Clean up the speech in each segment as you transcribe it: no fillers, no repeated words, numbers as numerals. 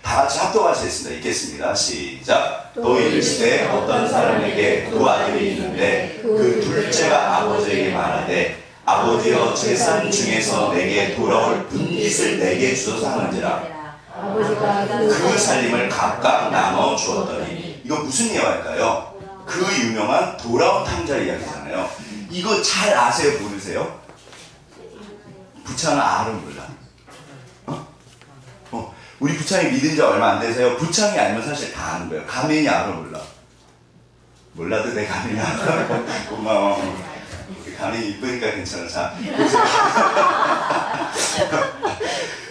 다 같이 합독하시겠습니다. 읽겠습니다. 시작. 또 이르시되 어떤 사람에게 두 아들이 있는데 그 둘째가 아버지에게 말하되 아버지여 재산 중에서 내게 돌아올 분깃을 내게 주소서 하는지라. 그 살림을 각각 나눠 주었더니. 이거 무슨 예화일까요? 그 유명한 돌아온 탕자 이야기잖아요. 이거 잘 아세요? 모르세요? 부창은 알은 몰라. 우리 부창이 믿은 지 얼마 안 돼서요. 부창이 알면 사실 다 아는 거예요. 가면이 알아 몰라. 몰라도 내 가면이 알아. 고마워. 가면이 이쁘니까 괜찮아. 자,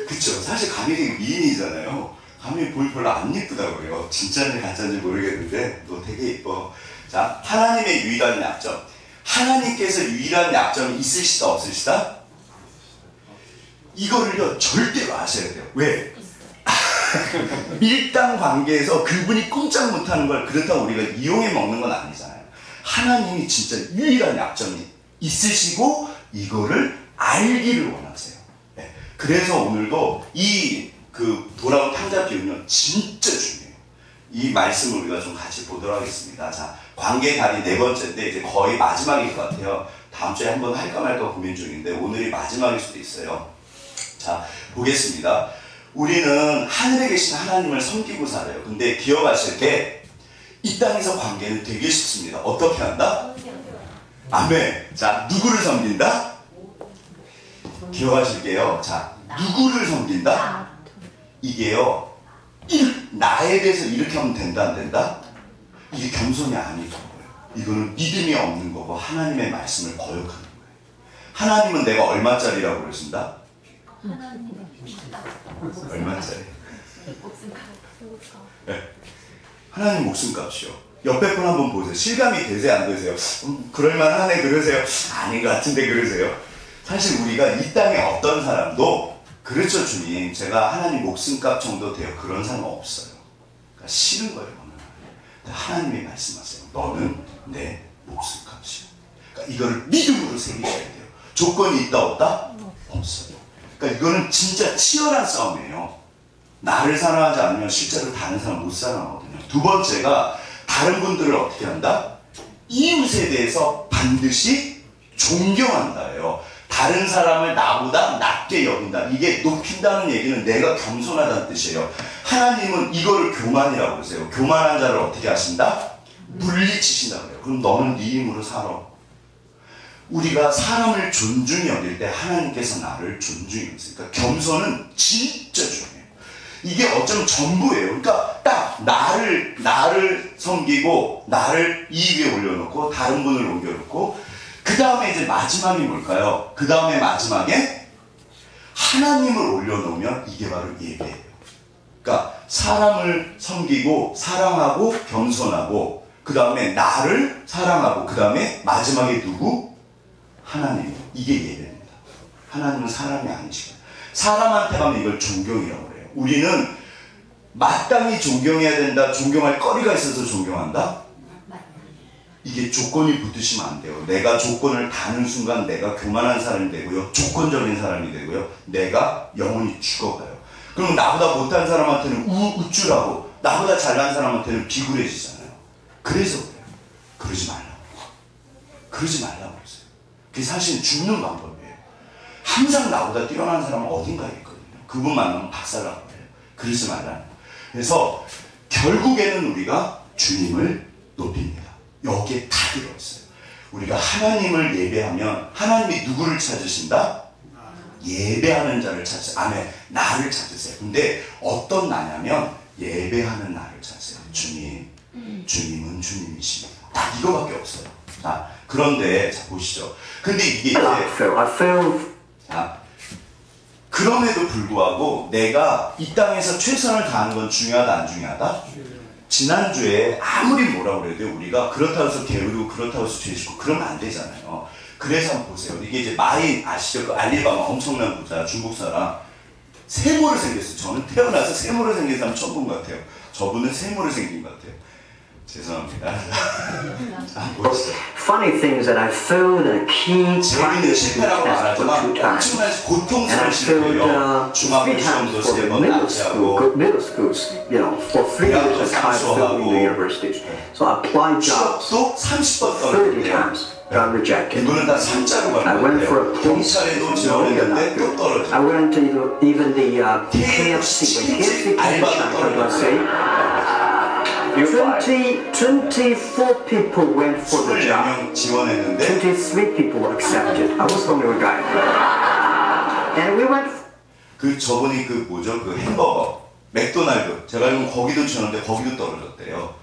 그쵸. 사실 가면이 미인이잖아요. 가면이 보기 별로 안 예쁘다고 그래요. 진짜인지 가짜인지 모르겠는데 너 되게 예뻐. 자, 하나님의 유일한 약점. 하나님께서 유일한 약점이 있으시다 없으시다? 이거를요 절대로 아셔야 돼요. 왜? 밀당 관계에서 그분이 꼼짝 못하는 걸 그렇다고 우리가 이용해 먹는 건 아니잖아요. 하나님이 진짜 유일한 약점이 있으시고 이거를 알기를 원하세요. 네. 그래서 오늘도 이 돌아온 탕자 비유는 진짜 중요해요. 이 말씀을 우리가 좀 같이 보도록 하겠습니다. 자, 관계 달인 네 번째인데 이제 거의 마지막일 것 같아요. 다음 주에 한번 할까 말까 고민 중인데 오늘이 마지막일 수도 있어요. 자, 보겠습니다. 우리는 하늘에 계신 하나님을 섬기고 살아요. 근데 기억하실 게 이 땅에서 관계는 되게 쉽습니다. 어떻게 한다? 아멘. 자, 누구를 섬긴다? 기억하실게요. 자, 누구를 섬긴다? 이게요, 나에 대해서 이렇게 하면 된다, 안 된다? 이게 겸손이 아닌 거예요. 이거는 믿음이 없는 거고 하나님의 말씀을 거역하는 거예요. 하나님은 내가 얼마짜리라고 그러신다? 얼마짜리? 네. 하나님 목숨값이요. 옆에 분 한번 보세요. 실감이 되세요? 안 되세요? 그럴만하네 그러세요? 아닌 것 같은데 그러세요? 사실 우리가 이 땅에 어떤 사람도 그렇죠 주님 제가 하나님 목숨값 정도 돼요. 그런 사람 없어요. 그러니까 싫은 거예요. 하나님이 말씀하세요. 너는 내 목숨값이야. 그러니까 이거를 믿음으로 새기셔야 돼요. 조건이 있다 없다? 없어요. 그러니까 이거는 진짜 치열한 싸움이에요. 나를 사랑하지 않으면 실제로 다른 사람 못 사랑하거든요. 두 번째가 다른 분들을 어떻게 한다? 이웃에 대해서 반드시 존경한다예요. 다른 사람을 나보다 낮게 여긴다. 이게 높인다는 얘기는 내가 겸손하다는 뜻이에요. 하나님은 이거를 교만이라고 그러세요. 교만한 자를 어떻게 하신다? 물리치신다 그래요. 그럼 너는 네 힘으로 살아. 우리가 사람을 존중히 여길 때 하나님께서 나를 존중히 여기세요. 그러니까 겸손은 진짜 중요해요. 이게 어쩌면 전부예요. 그러니까 딱 나를 섬기고 나를 이 위에 올려놓고 다른 분을 옮겨놓고 그 다음에 이제 마지막이 뭘까요? 그 다음에 마지막에 하나님을 올려놓으면 이게 바로 예배예요. 그러니까 사람을 섬기고 사랑하고 겸손하고 그 다음에 나를 사랑하고 그 다음에 마지막에 누구? 하나님. 이게 예배입니다. 하나님은 사람이 아니시고 사람한테 가면 이걸 존경이라고 해요. 우리는 마땅히 존경해야 된다. 존경할 거리가 있어서 존경한다. 이게 조건이 붙으시면 안 돼요. 내가 조건을 다는 순간 내가 교만한 사람이 되고요. 조건적인 사람이 되고요. 내가 영원히 죽어가요. 그럼 나보다 못한 사람한테는 우쭐하고 나보다 잘난 사람한테는 비굴해지잖아요. 그래서 그래요. 그러지 말라고. 그러지 말라고 그러세요. 그게 사실 죽는 방법이에요. 항상 나보다 뛰어난 사람은 어딘가에 있거든요. 그분 만나면 박살나고 그래요. 그러지 말라는. 그래서 결국에는 우리가 주님을 높입니다. 여기에 다 들어있어요. 우리가 하나님을 예배하면 하나님이 누구를 찾으신다? 예배하는 자를 찾으세요. 아멘. 나를 찾으세요. 근데 어떤 나냐면 예배하는 나를 찾으세요. 주님, 주님은 주님이십니다. 딱 이거밖에 없어요. 자, 그런데 자 보시죠. 근데 이게 이제 자, 그럼에도 불구하고 내가 이 땅에서 최선을 다하는 건 중요하다 안 중요하다? 지난주에 아무리 뭐라고 그래도 우리가 그렇다고 해서 게으르고 그렇다고 해서 죄짓고 그러면 안 되잖아요. 그래서 한번 보세요. 이게 이제 마인 아시죠? 그 알리바마 엄청난 부자 중국 사람 세모를 생겼어요. 저는 태어나서 세모를 생긴 사람 처음 본 것 같아요. 저분은 세모를 생긴 것 같아요. 죄송합니다. 자, 보시죠. Funny thing is that I failed a key 재밌는 practice 실패라고 test for 말하지만 2 times. 엄청난 And I 고통스러운 failed 실패예요. 중학교 3 times 시험도 for the 3번 middle school, 낙제하고 middle schools, you know, for 3 years I tried failing the universities. So I applied jobs 취업도 30번 30 떨어졌대요. times, got rejected. 이분은 다 3자로 I went for a 가는 police 경찰에도 no, you're not 지원했는데 또 good. I 떨어져. went into even the KFC. When KFC came to China, what do I say? 24 people went for the job. 24명 지원했는데 23 people were accepted. I was the only one guy. And we went. 그 저분이 그 뭐죠? 그 햄버거 맥도날드 제가 알기로는 거기도 지원했는데 거기도 떨어졌대요.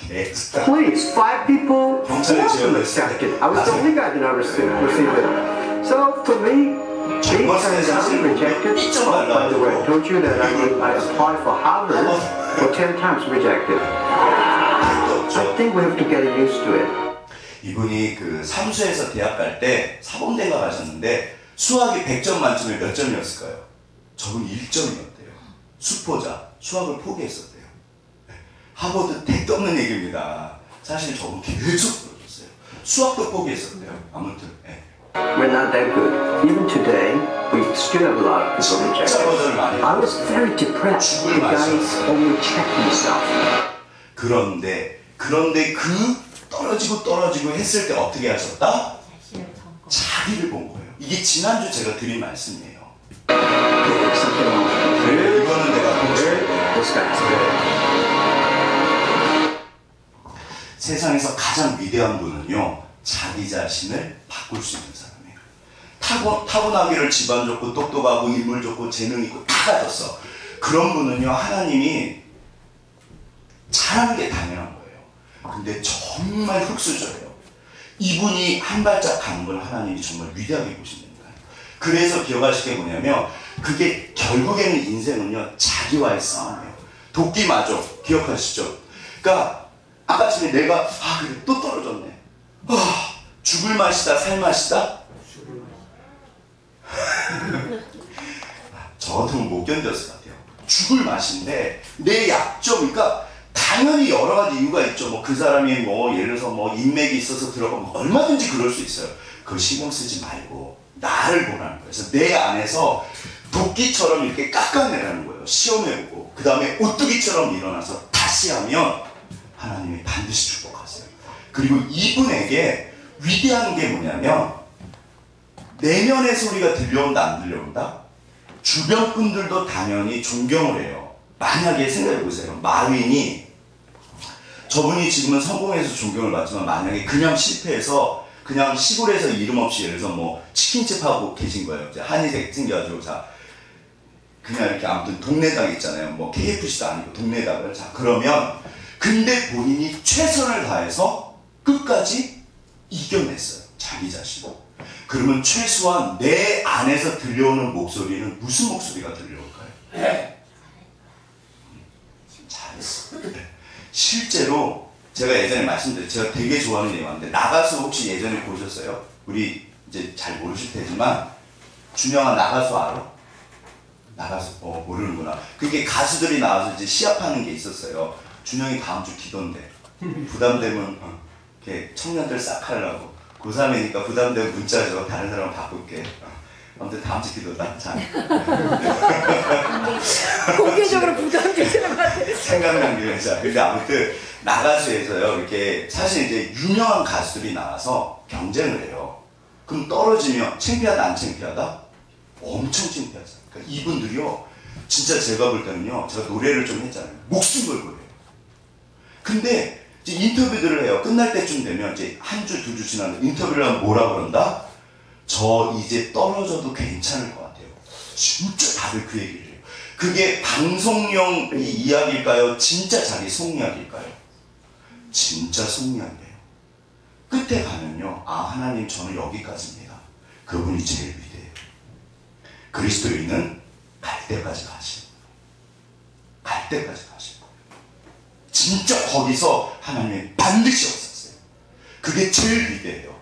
Please, 5 people were accepted. I was the only guy that never received it. So for me, 8 times I was rejected. Oh, by the way, I told you that I applied for Harvard for 10 times rejected. I think we have to get used to it. 이분이 그 삼수에서 대학 갈 때 사범대가 가셨는데 수학이 100점 만점에 몇 점이었을까요? 저분 1점이었대요. 수포자, 수학을 포기했었대요. 하버드 택도 없는 얘기입니다. 사실 저분 계속 그러셨어요. 수학도 포기했었대요. 아무튼. 네. We're not that good. Even today, we still have a lot of people rejected. I was very depressed. The guy only checked himself. 그런데 그 떨어지고 했을 때 어떻게 하셨다? 자기를 본 거예요. 이게 지난주 제가 드린 말씀이에요. 이거는 내가 보고 싶어요. 세상에서 가장 위대한 분은요, 자기 자신을 바꿀 수 있는 사람이에요. 타고나기를 집안 좋고 똑똑하고 인물 좋고 재능 있고 다 가졌어. 그런 분은요, 하나님이 잘하는 게 당연한 거예요. 근데 정말 흙수저예요. 이분이 한 발짝 가는 걸 하나님이 정말 위대하게 보신다니까요. 그래서 기억하실 게 뭐냐면 그게 결국에는 인생은요, 자기와의 싸움이에요. 도끼마저 기억하시죠? 그러니까 아까 전에 내가 그래 또 떨어졌네. 죽을 맛이다 살 맛이다? 저 같으면 못 견뎠을 것 같아요. 죽을 맛인데 내 약점, 그러니까 당연히 여러 가지 이유가 있죠. 뭐 그 사람이 뭐 예를 들어서 뭐 인맥이 있어서 들어가면 얼마든지 그럴 수 있어요. 그거 신경 쓰지 말고 나를 보라는 거예요. 그래서 내 안에서 도끼처럼 이렇게 깎아내라는 거예요. 시험해보고 그 다음에 오뚜기처럼 일어나서 다시 하면 하나님이 반드시 축복하세요. 그리고 이분에게 위대한 게 뭐냐면 내면의 소리가 들려온다 안 들려온다? 주변 분들도 당연히 존경을 해요. 만약에 생각해보세요. 마윈이 저분이 지금은 성공해서 존경을 받지만 만약에 그냥 실패해서 그냥 시골에서 이름 없이 예를 들어서 뭐 치킨집 하고 계신 거예요. 이제 한의색 생겨가지고 자 그냥 이렇게 아무튼 동네당 있잖아요. 뭐 KFC도 아니고 동네당을 자 그러면 근데 본인이 최선을 다해서 끝까지 이겨냈어요. 자기 자신. 그러면 최소한 내 안에서 들려오는 목소리는 무슨 목소리가 들려올까요? 잘했어. 실제로 제가 예전에 말씀드렸죠. 제가 되게 좋아하는 영화인데 나가수 혹시 예전에 보셨어요? 우리 이제 잘 모르실 테지만 준영아 나가수 알아? 나가수 모르는구나. 그게 가수들이 나와서 이제 시합하는 게 있었어요. 준영이 다음 주 기도인데 부담되면 이렇게 청년들 싹 하려고 고3이니까 부담되면 문자 줘. 다른 사람 바꿀게. 아무튼 다음 주 기도다. 자. 공개적으로 부담되시는 것 같아요. 생각난 김에 자. 근데 아무튼 나가수에서요. 이렇게 사실 이제 유명한 가수들이 나와서 경쟁을 해요. 그럼 떨어지면 창피하다 안 창피하다? 엄청 창피하죠. 그러니까 이분들이요. 진짜 제가 볼 때는요. 제가 노래를 좀 했잖아요. 목숨 걸고 해요. 근데 이제 인터뷰들을 해요. 끝날 때쯤 되면 이제 한 주, 2주 지났는데 인터뷰를 하면 뭐라 그런다? 저 이제 떨어져도 괜찮을 것 같아요. 진짜 다들 그 얘기를 해요. 그게 방송용 이야기일까요? 진짜 자기 속이야기일까요? 진짜 속이야기예요. 끝에 가면요. 하나님 저는 여기까지입니다. 그분이 제일 위대해요. 그리스도인은 갈 때까지 가시는 거예요. 갈 때까지 가시는 거예요. 진짜 거기서 하나님이 반드시 없었어요. 그게 제일 위대해요.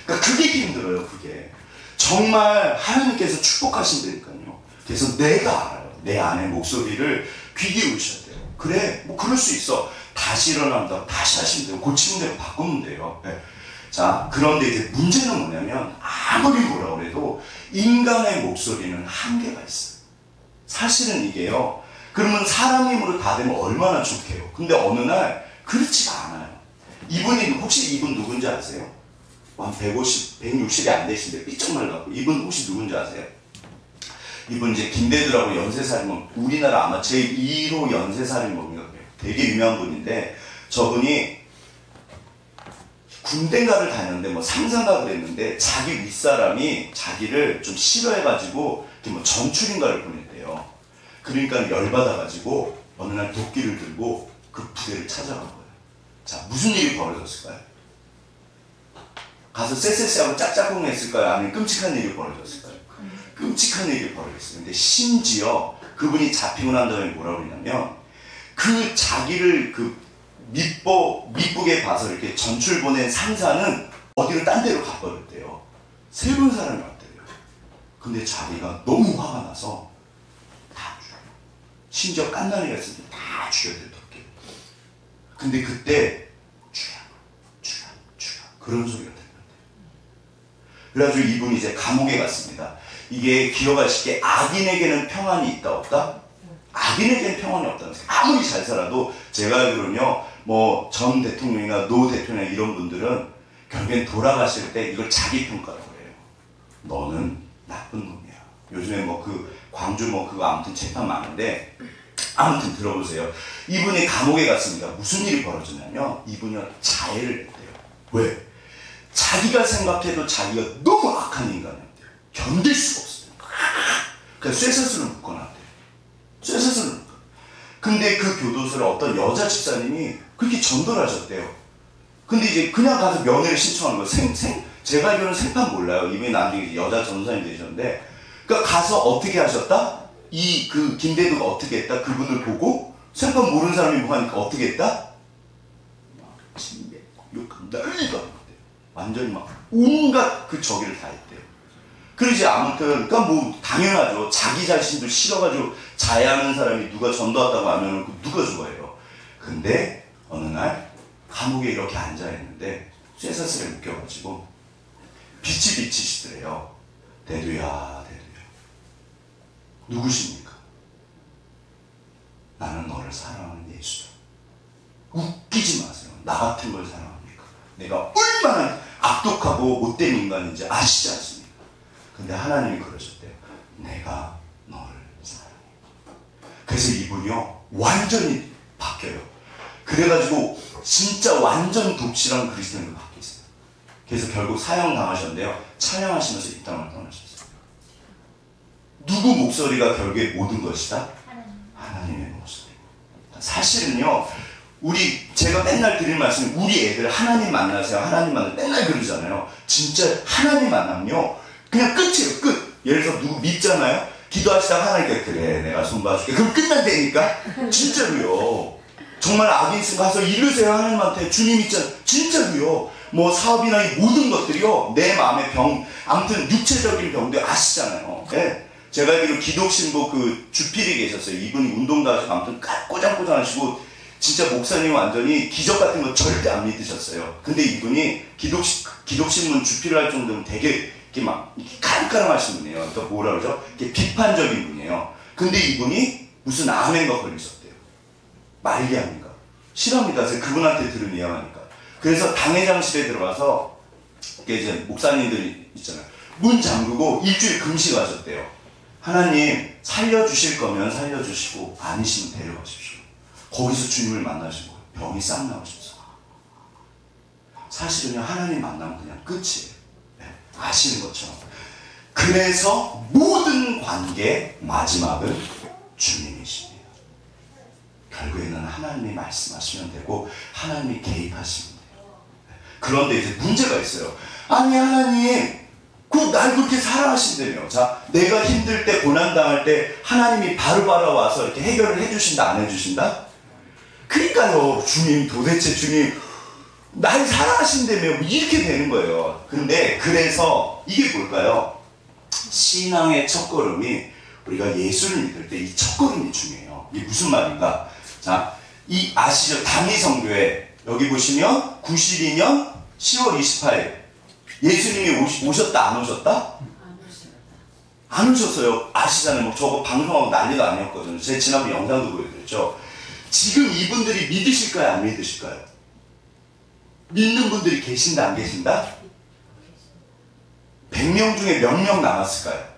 그러니까 그게 힘들어요. 그게 정말 하나님께서 축복하신다니까요. 그래서 내가 알아요. 내 안의 목소리를 귀 기울이셔야 돼요. 그래 뭐 그럴 수 있어. 다시 일어난다고 다시 하시면 돼요. 고치면 되고 바꾸면 돼요. 네. 자, 그런데 이제 문제는 뭐냐면 아무리 뭐라 그래도 인간의 목소리는 한계가 있어요. 사실은 이게요. 그러면 사람 힘으로 다 되면 얼마나 좋게요. 근데 어느 날 그렇지가 않아요. 이분이 혹시 이분 누군지 아세요? 한 150, 160이 안 되신데 삐쩍 말라고. 이분 혹시 누군지 아세요? 이분 이제 김대두라고 연쇄살인범, 우리나라 아마 제2호 연쇄살인범인가 그래요. 되게 유명한 분인데 저분이 군대가를 다녔는데 뭐 상상가 그랬는데 자기 윗사람이 자기를 좀 싫어해가지고 이렇게 뭐 전출인가를 보냈대요. 그러니까 열받아가지고 어느 날 도끼를 들고 그 부대를 찾아간 거예요. 자, 무슨 일이 벌어졌을까요? 가서 쎄쎄쎄하고 짝짝꿍 했을까요? 아니면 끔찍한 일이 벌어졌을까요? 끔찍한 일이 벌어졌어요. 근데 심지어 그분이 잡히고 난 다음에 뭐라고 그러냐면 그 자기를 그 밑보게 봐서 이렇게 전출 보낸 상사는 어디로 딴 데로 가버렸대요. 세 분 사람이 왔대요. 근데 자기가 너무 화가 나서 다 죽여. 심지어 깐난이가 있을 때 다 죽여대요. 근데 그때 죽여 그런 소리가 들렸대요. 그래가지고 이분이 이제 감옥에 갔습니다. 이게 기억하시기에 악인에게는 평안이 있다 없다? 악인에게는 평안이 없다는 거예요. 아무리 잘 살아도 제가 알기로는요, 뭐 전 대통령이나 노 대통령 이런 분들은 결국엔 돌아가실 때 이걸 자기 평가라고 해요. 너는 나쁜 놈이야. 요즘에 뭐 그 광주 뭐 그거 아무튼 재판 많은데 아무튼 들어보세요. 이분이 감옥에 갔습니다. 무슨 일이 벌어졌냐면 이분이 자해를 했대요. 왜? 자기가 생각해도 자기가 너무 악한 인간이었대요. 견딜 수가 없어요. 그래서 쇠사슬을 묶어놨대요. 쇠사슬을 묶어. 근데 그 교도소를 어떤 여자 집사님이 그렇게 전도를 하셨대요. 근데 이제 그냥 가서 면회를 신청하는 거예요. 제가 알기로는 생판 몰라요. 이분이 나중에 여자 전도사님 되셨는데, 그러니까 가서 어떻게 하셨다? 그 김대두가 어떻게 했다? 그분을 보고 생판 모르는 사람이 뭐 하니까 어떻게 했다? 막 침뱉, 욕하고 난리가 났대요. 완전히 막 온갖 그 저기를 다 했대요. 그러지 아무튼 그러니까 뭐 당연하죠. 자기 자신도 싫어가지고 자해하는 사람이 누가 전도했다고 하면 누가 좋아해요. 근데 어느 날 감옥에 이렇게 앉아있는데 쇠사슬에 묶여가지고 빛이 비치시더래요. 대두야 누구십니까? 나는 너를 사랑하는 예수다. 웃기지 마세요. 나 같은 걸 사랑합니까? 내가 얼마나 악독하고 못된 인간인지 아시지 않습니까? 근데 하나님이 그러셨대요. 내가 너를 사랑해. 그래서 이분이요 완전히 바뀌어요. 그래가지고 진짜 완전 독실한 그리스도인으로 바뀌었어요. 그래서 결국 사형 당하셨는데요. 찬양하시면서 이 땅을 떠나셨어요. 누구 목소리가 결국에 모든 것이다? 하나님의 목소리. 사실은요, 제가 맨날 드릴 말씀, 우리 애들 하나님 만나세요. 하나님 만나세요. 맨날 그러잖아요. 진짜 하나님 만나면요, 그냥 끝이에요, 끝. 예를 들어서 누구 믿잖아요? 기도하시다가 하나님께, 그래, 내가 손 봐줄게. 그럼 끝난다니까? 진짜로요. 정말 악인 있으면 가서 이르세요. 하나님한테. 주님 있잖아요. 진짜로요. 뭐 사업이나 이 모든 것들이요, 내 마음의 병, 아무튼 육체적인 병들 아시잖아요. 네? 제가 알기로 기독신부 그 주필이 계셨어요. 이분이 운동도 하시고 아무튼 꼬장꼬장 하시고 진짜 목사님 완전히 기적 같은 거 절대 안 믿으셨어요. 근데 이분이 기독신문 주필을 할 정도면 되게 이렇게 막 이렇게 카랑카랑하신 분이에요. 또 뭐라 그러죠? 이렇게 비판적인 분이에요. 근데 이분이 무슨 암인가 걸리셨대요. 말기암인가. 실합니다. 제가 그분한테 들은 이야기하니까. 그래서 당회장실에 들어가서 이제 목사님들이 있잖아요. 문 잠그고 일주일 금식하셨대요. 하나님 살려주실 거면 살려주시고 아니시면 데려가십시오. 거기서 주님을 만나신 거예요. 병이 싹 나오셔서. 사실은 하나님 만나면 그냥 끝이에요. 네, 아시는 것처럼. 그래서 모든 관계의 마지막은 주님이십니다. 결국에는 하나님이 말씀하시면 되고 하나님이 개입하시면 돼요. 그런데 이제 문제가 있어요. 아니 하나님 날 그렇게 사랑하신다며. 자, 내가 힘들 때 고난당할 때 하나님이 바로바로 와서 이렇게 해결을 해주신다 안 해주신다? 그러니까요. 주님 도대체 주님 날 사랑하신다며 이렇게 되는 거예요. 근데 그래서 이게 뭘까요? 신앙의 첫걸음이 우리가 예수를 믿을 때 이 첫걸음이 중요해요. 이게 무슨 말인가? 자, 이 아시죠? 당의성교회 여기 보시면 92년 10월 28일 예수님이 오셨다 안 오셨다? 안 오셨어요. 아시잖아요. 뭐 저거 방송하고 난리도 아니었거든요. 제가 지난번 영상도 보여드렸죠. 지금 이분들이 믿으실까요? 안 믿으실까요? 믿는 분들이 계신다 안 계신다? 100명 중에 몇 명 남았을까요?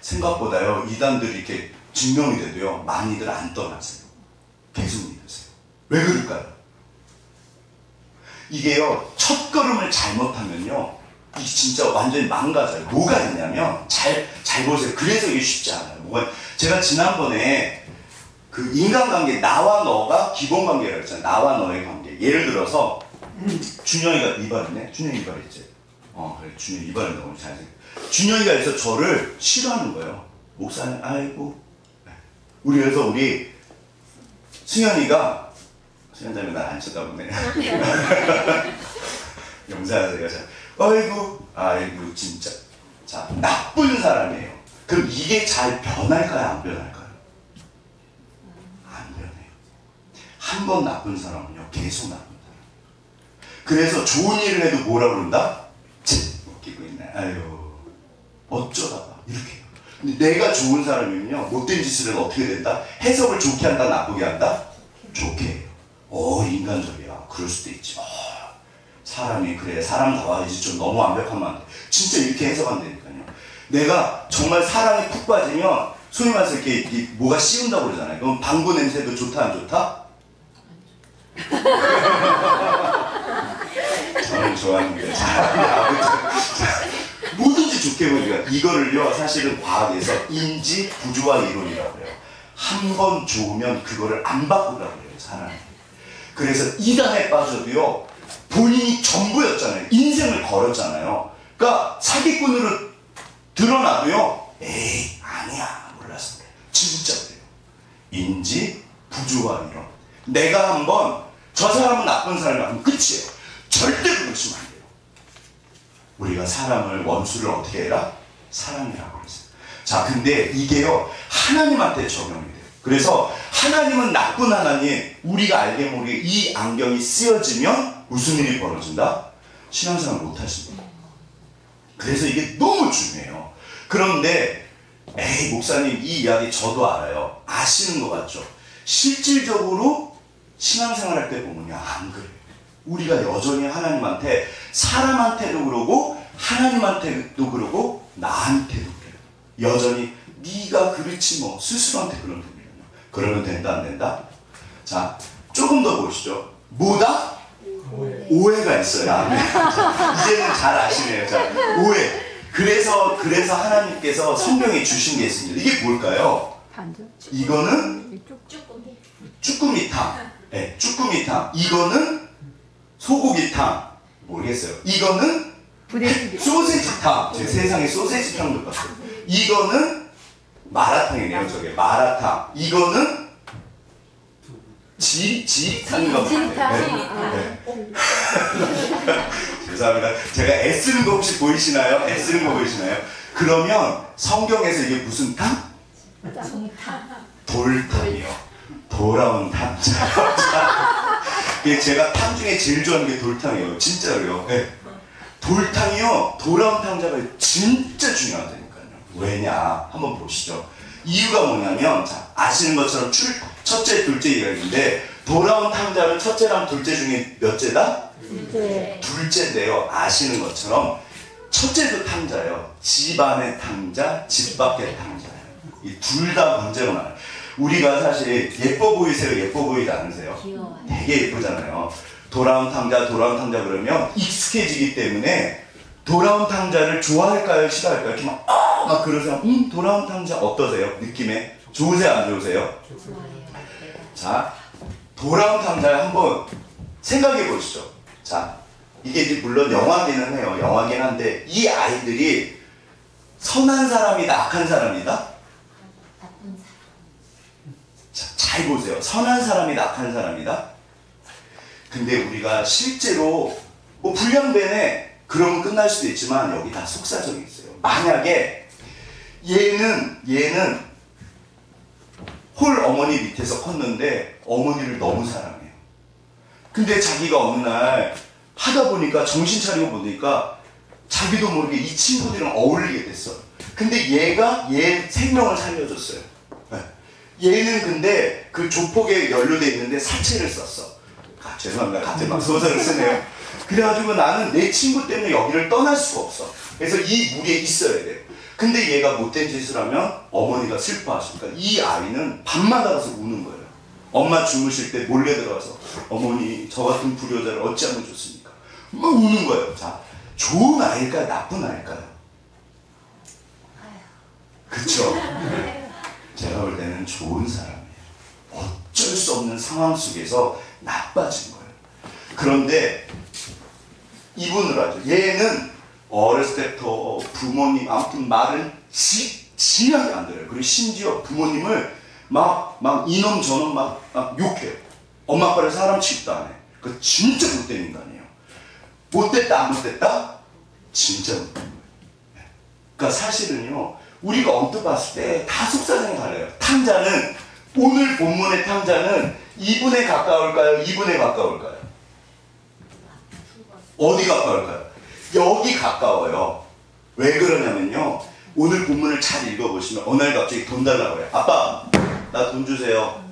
생각보다요 이단들이 이렇게 증명이 돼도요 많이들 안 떠나세요. 계속 믿으세요. 왜 그럴까요? 이게요 첫 걸음을 잘못하면요 이 진짜 완전히 망가져요. 뭐가 있냐면 잘 보세요. 그래서 이게 쉽지 않아요. 제가 지난번에 그 인간관계 나와 너가 기본관계라고 했잖아요. 나와 너의 관계. 예를 들어서 준영이가 이발이네. 준영이 이발했지. 그래 준영이 이발은 너무 잘생겼어. 준영이가 그래서 저를 싫어하는 거예요. 목사님 아이고 우리 승현이가 승현자면 날 안 쳐다보네. 용서하세요. 아이고 진짜 자 나쁜 사람이에요. 그럼 이게 잘 변할까요? 안 변할까요? 안 변해요. 한 번 나쁜 사람은요 계속 나쁜 사람. 그래서 좋은 일을 해도 뭐라 그런다? 웃기고 있네. 아유 어쩌다가 이렇게 해요. 근데 내가 좋은 사람이면요 못된 짓을 해도 어떻게 된다? 해석을 좋게 한다 나쁘게 한다? 좋게 해요. 인간적이야. 그럴 수도 있지. 사람이 그래 사람다워야지 좀 너무 완벽하면 안 돼. 진짜 이렇게 해석한다니까요. 내가 정말 사랑에 푹 빠지면 소위 말해서 이렇게 뭐가 씌운다고 그러잖아요. 그럼 방구 냄새도 좋다 안 좋다? 저는 좋아하는데 뭐든지 좋게 보니까 이거를요 사실은 과학에서 인지 부조화 이론이라고 해요. 한 번 좋으면 그거를 안 바꾸라고 해요 사람이. 그래서 이단에 빠져도요 본인이 전부였잖아요. 인생을 걸었잖아요. 그러니까 사기꾼으로 드러나도요 에이 아니야 몰랐어. 진짜 그래요. 인지 부조화 이론. 내가 한번 저 사람은 나쁜 사람이야 하면 끝이에요. 절대로 그러시면 안 돼요. 우리가 사람을 원수를 어떻게 해라? 사랑이라고 그랬어요. 자 근데 이게요 하나님한테 적용이 돼요. 그래서 하나님은 나쁜 하나님, 우리가 알게 모르게 이 안경이 쓰여지면 무슨 일이 벌어진다? 신앙생활 못 하십니다. 그래서 이게 너무 중요해요. 그런데 에이 목사님 이 이야기 저도 알아요. 아시는 것 같죠? 실질적으로 신앙생활 할 때 보면요 안 그래요. 우리가 여전히 하나님한테 사람한테도 그러고 하나님한테도 그러고 나한테도 그래요. 여전히 네가 그렇지 뭐 스스로한테 그런 분이에요. 그러면 된다 안 된다? 자 조금 더 보시죠. 뭐다? 오해가 있어요. 이제는 잘 아시네요. 자 오해. 그래서 하나님께서 성경에 주신 게 있습니다. 이게 뭘까요? 이거는 쭈꾸미탕. 네, 쭈꾸미탕. 이거는 소고기탕. 모르겠어요. 이거는 소세지탕. 제 세상에 소세지탕도 봤어요. 이거는 마라탕이네요. 저게 마라탕. 이거는 지리탕인가 보네요. 네. 죄송합니다. 제가 애쓰는 거 혹시 보이시나요? 애쓰는 거 보이시나요? 그러면 성경에서 이게 무슨 탕? 돌탕이요. 돌아온 탕자. 제가 탕 중에 제일 좋아하는 게 돌탕이에요. 진짜로요. 네. 돌탕이요. 돌아온 탕자가 진짜 중요하다니까요. 왜냐? 한번 보시죠. 이유가 뭐냐면 자, 아시는 것처럼 첫째, 둘째 이야기인데 돌아온 탕자는 첫째랑 둘째 중에 몇째다? 둘째인데요. 아시는 것처럼 첫째도 탕자예요. 집 안의 탕자, 집 밖의 탕자예요. 이 둘 다 문제가 많아요. 우리가 사실 예뻐 보이세요? 예뻐 보이지 않으세요? 귀여워요. 되게 예쁘잖아요. 돌아온 탕자 그러면 익숙해지기 때문에 돌아온 탕자를 좋아할까요? 싫어할까요? 이렇게 막 그러세요. 돌아온 탕자 어떠세요? 느낌에? 좋으세요? 안 좋으세요? 자, 돌아온 탕자 한번 생각해 보시죠. 자, 이게 이제 물론 영화기는 해요. 영화긴 한데 이 아이들이 선한 사람이다, 악한 사람이다? 자, 잘 보세요. 선한 사람이다, 악한 사람이다? 근데 우리가 실제로 뭐 불량배네 그러면 끝날 수도 있지만 여기 다 속사정이 있어요. 만약에 얘는 홀 어머니 밑에서 컸는데 어머니를 너무 사랑해요. 근데 자기가 어느 날 하다 보니까 정신 차리고 보니까 자기도 모르게 이 친구들이랑 어울리게 됐어. 근데 얘가 얘 생명을 살려줬어요. 얘는 근데 그 조폭에 연루돼 있는데 사체를 썼어. 죄송합니다. 갑자기 막 소설을 쓰네요. 그래가지고 나는 내 친구 때문에 여기를 떠날 수가 없어. 그래서 이 무리에 있어야 돼요. 근데 얘가 못된 짓을 하면 어머니가 슬퍼하시니까 이 아이는 밤마다 가서 우는 거예요. 엄마 주무실 때 몰래 들어가서 어머니 저 같은 불효자를 어찌하면 좋습니까? 막 우는 거예요. 자, 좋은 아이일까요? 나쁜 아이일까요? 그쵸? 제가 볼 때는 좋은 사람이에요. 어쩔 수 없는 상황 속에서 나빠진 거예요. 그런데 이분을 하죠. 얘는 어렸을 때부터 부모님 아무튼 말은 진하게 안 들어요. 그리고 심지어 부모님을 막 이놈 저놈 막 욕해요. 엄마 아빠를 사람 취급도 안 해. 그 진짜 못된 인간이에요. 못됐다 안 못됐다? 진짜 못된 거예요. 그러니까 사실은요, 우리가 언뜻 봤을 때 다 속사정이 달라요. 탕자는, 오늘 본문의 탕자는 이분에 가까울까요? 이분에 가까울까요? 어디 가까울까요? 여기 가까워요. 왜 그러냐면요, 오늘 본문을 잘 읽어보시면 어느 날 갑자기 돈 달라고 해요. 아빠, 나 돈 주세요.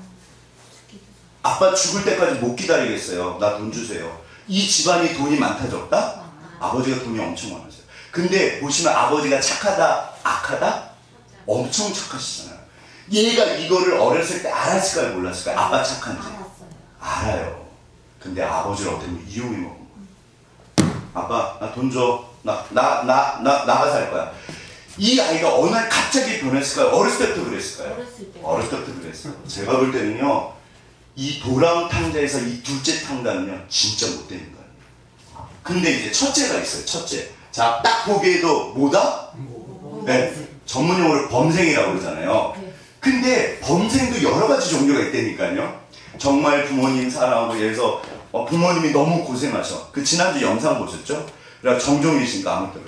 아빠 죽을 때까지 못 기다리겠어요. 나 돈 주세요. 이 집안이 돈이 많다 적다? 아버지가 돈이 엄청 많았어요. 근데 보시면 아버지가 착하다 악하다? 엄청 착하시잖아요. 얘가 이거를 어렸을 때 알았을까요 몰랐을까요? 아빠 착한지 알아요. 근데 아버지를 어떻게 보면 이용해 먹은 거예요. 아빠 나 돈 줘. 나가 살 거야. 이 아이가 어느 날 갑자기 변했을까요? 어렸을 때부터 그랬을까요? 어렸을 때부터 그랬어요. 제가 볼 때는요, 이 돌아온 탕자에서 이 둘째 탕자는요 진짜 못된 인간이에요. 근데 이제 첫째가 있어요. 첫째. 자, 딱 보기에도 뭐다? 네, 전문용어로 범생이라고 그러잖아요. 근데 범생도 여러 가지 종류가 있다니까요. 정말 부모님 사랑하고 예를 부모님이 너무 고생하셔. 그 지난주 영상 보셨죠? 그래서 정종일 씨가 아무튼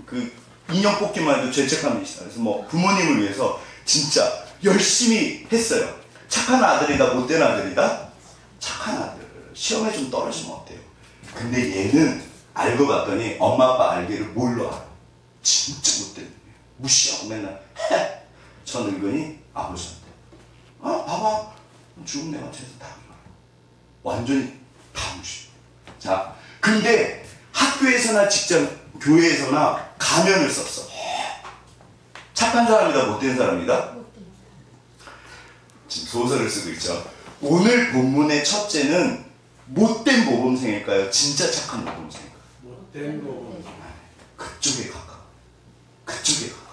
그 인형 뽑기만 해도 죄책감이 있어요. 그래서 뭐 부모님을 위해서 진짜 열심히 했어요. 착한 아들이다 못된 아들이다? 착한 아들. 시험에 좀 떨어지면 어때요? 근데 얘는 알고 봤더니 엄마 아빠 알기를 뭘로 알아? 진짜 못된 놈이에요. 무시하고 맨날 저 늙은이 아버지한테 봐봐 죽은 내 같아서 다 완전히 다 무시. 자, 근데 학교에서나 직장 교회에서나 가면을 썼어. 착한 사람이다 못된 사람이다? 지금 소설을 쓰고 있죠. 오늘 본문의 첫째는 못된 모범생일까요? 진짜 착한 모범생일까요? 못된 모범. 그쪽에 가까워. 그쪽에 가까워.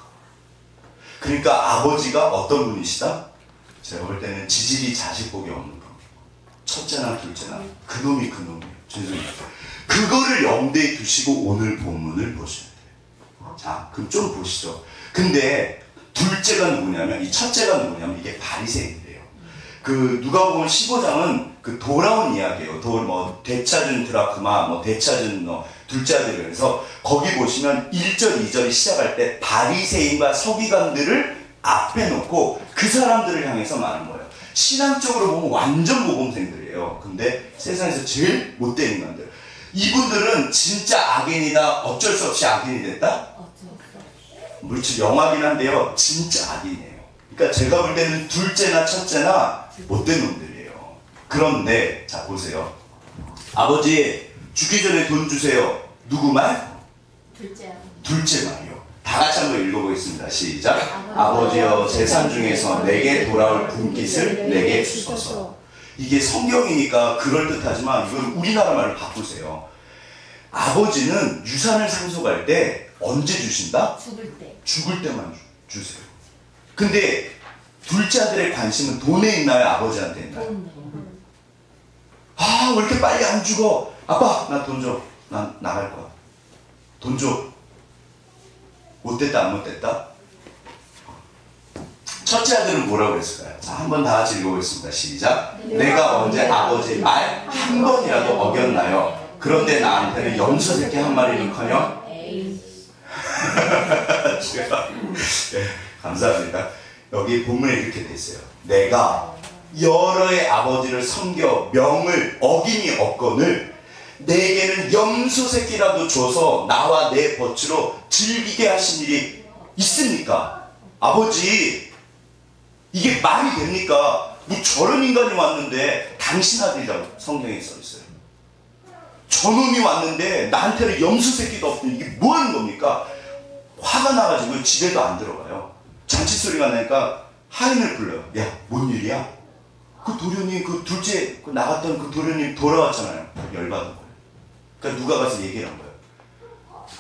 그러니까 아버지가 어떤 분이시다? 제가 볼 때는 지질이 자식 복이 없는 분. 첫째나 둘째나 그놈이 그놈이에요. 죄송해요. 그거를 염두에 두시고 오늘 본문을 보셔야 돼요. 자, 그럼 좀 보시죠. 근데 둘째가 누구냐면, 이 첫째가 누구냐면 이게 바리새인이에요. 그 누가복음 15장은 그 돌아온 이야기예요. 되찾은 드라크마, 되찾은 둘째 아들. 그래서 거기 보시면 1절, 2절이 시작할 때 바리새인과 서기관들을 앞에 놓고 그 사람들을 향해서 말하는 거예요. 신앙적으로 보면 완전 모범생들이에요. 근데 세상에서 제일 못된 인간들. 이분들은 진짜 악인이다. 어쩔 수 없이 악인이 됐다? 물론 영화긴 한데요. 진짜 악인이에요. 그러니까 제가 볼 때는 둘째나 첫째나 못된 놈들이에요. 그런데 자 보세요. 아버지 죽기 전에 돈 주세요. 누구 말? 둘째 말이요. 다 같이 한번 읽어보겠습니다. 시작. 아버지여 재산 중에서 내게 돌아올 분깃을 내게 주소서. 이게 성경이니까 그럴듯하지만 이건 우리나라 말로 바꾸세요. 아버지는 유산을 상속할 때 언제 주신다? 죽을 때만 주세요. 근데 둘째 아들의 관심은 돈에 있나요? 아버지한테 있나요? 왜 이렇게 빨리 안 죽어? 아빠 나 돈 줘. 난 나갈 거야. 돈 줘. 못됐다 안 못됐다? 첫째 아들은 뭐라고 그랬을까요? 자, 한번 다 같이 읽어보겠습니다. 시작. 내가 언제 아버지 말 한 번이라도 어겼나요? 그런데 나한테는 염소 새끼 한 마리는커녕 네, 감사합니다. 여기 본문에 이렇게 돼 있어요. 내가 여러의 아버지를 섬겨 명을 어김이 없거늘 내게는 염소 새끼라도 줘서 나와 내 버추로 즐기게 하신 일이 있습니까? 아버지, 이게 말이 됩니까? 뭐 저런 인간이 왔는데 당신 아들이라고 성경에 써있어요. 저놈이 왔는데 나한테는 염소 새끼도 없더니 이게 뭐 하는 겁니까? 화가 나가지고 집에도 안 들어가요. 잔치 소리가 나니까 하인을 불러요. 야, 뭔 일이야? 그 도련님, 그 둘째 나갔던 그 도련님 돌아왔잖아요. 열받은 거예요. 그러니까 누가 가서 얘기를 한 거예요.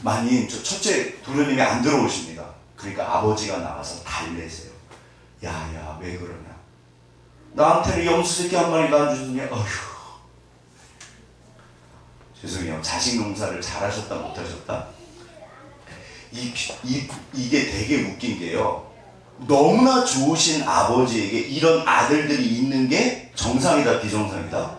마님, 저 첫째 도련님이 안 들어오십니다. 그러니까 아버지가 나가서 달래세요. 야, 왜 그러냐? 나한테는 염소 새끼 한 마리도 안 주더니, 어휴. 죄송해요. 자식 농사를 잘하셨다 못하셨다? 이게 되게 웃긴 게요. 너무나 좋으신 아버지에게 이런 아들들이 있는 게 정상이다, 비정상이다?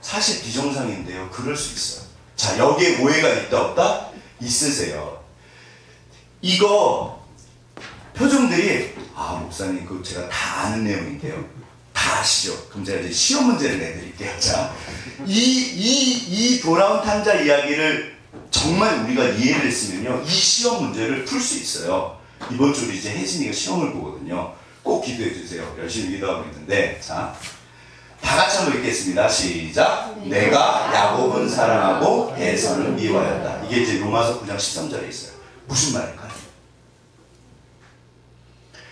사실 비정상인데요. 그럴 수 있어요. 자, 여기에 오해가 있다, 없다? 있으세요. 이거 표정들이, 목사님, 그거 제가 다 아는 내용인데요. 다 아시죠? 그럼 제가 이제 시험 문제를 내드릴게요. 자, 이 돌아온 탕자 이야기를 정말 우리가 이해를 했으면요, 이 시험 문제를 풀 수 있어요. 이번 주로 이제 혜진이가 시험을 보거든요. 꼭 기도해 주세요. 열심히 기도하고 있는데, 자, 다 같이 한번 읽겠습니다. 시작. 내가 야곱은 사랑하고 에서는 미워하였다. 이게 이제 로마서 9장 13절에 있어요. 무슨 말일까요?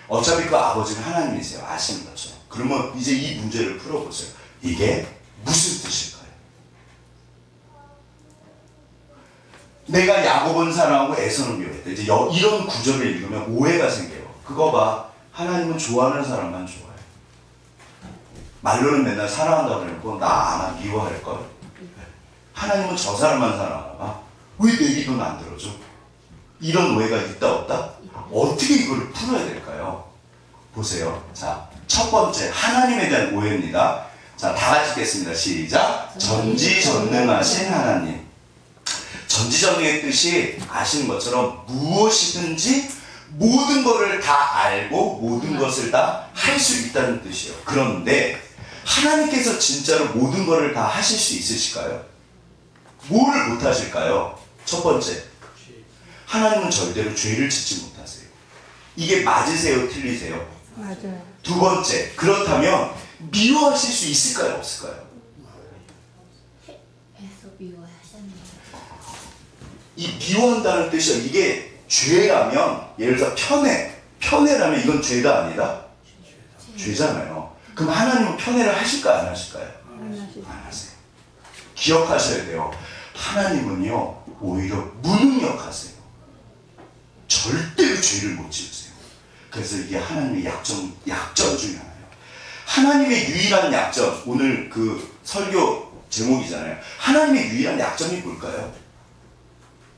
어차피 그 아버지는 하나님이세요. 아시는 거죠. 그러면 이제 이 문제를 풀어보세요. 이게 무슨 뜻일까요? 내가 야곱은 사랑하고 에서는 미워했다. 이제 이런 구절을 읽으면 오해가 생겨요. 그거 봐. 하나님은 좋아하는 사람만 좋아해요. 말로는 맨날 사랑한다고 그러고 나 아마 미워할걸. 하나님은 저 사람만 사랑하나 봐. 왜 내 기도는 안 들어줘? 이런 오해가 있다 없다? 어떻게 이걸 풀어야 될까요? 보세요. 자, 첫 번째 하나님에 대한 오해입니다. 자, 다 같이 읽겠습니다. 시작. 전지전능하신 하나님. 전지전능의 뜻이 아시는 것처럼 무엇이든지 모든 것을 다 알고 모든 것을 다 할 수 있다는 뜻이에요. 그런데 하나님께서 진짜로 모든 것을 다 하실 수 있으실까요? 뭐를 못 하실까요? 첫 번째, 하나님은 절대로 죄를 짓지 못하세요. 이게 맞으세요? 틀리세요? 맞아요. 두 번째, 그렇다면 미워하실 수 있을까요? 없을까요? 이 미워한다는 뜻이요. 이게 죄라면, 예를 들어 편애라면 이건 죄다 아니다? 죄잖아요. 그럼 하나님은 편애를 하실까 안 하실까요? 안 하세요. 기억하셔야 돼요. 하나님은요 오히려 무능력하세요. 절대로 죄를 못 지으세요. 그래서 이게 하나님의 약점 중에 하나예요. 하나님의 유일한 약점, 오늘 그 설교 제목이잖아요. 하나님의 유일한 약점이 뭘까요?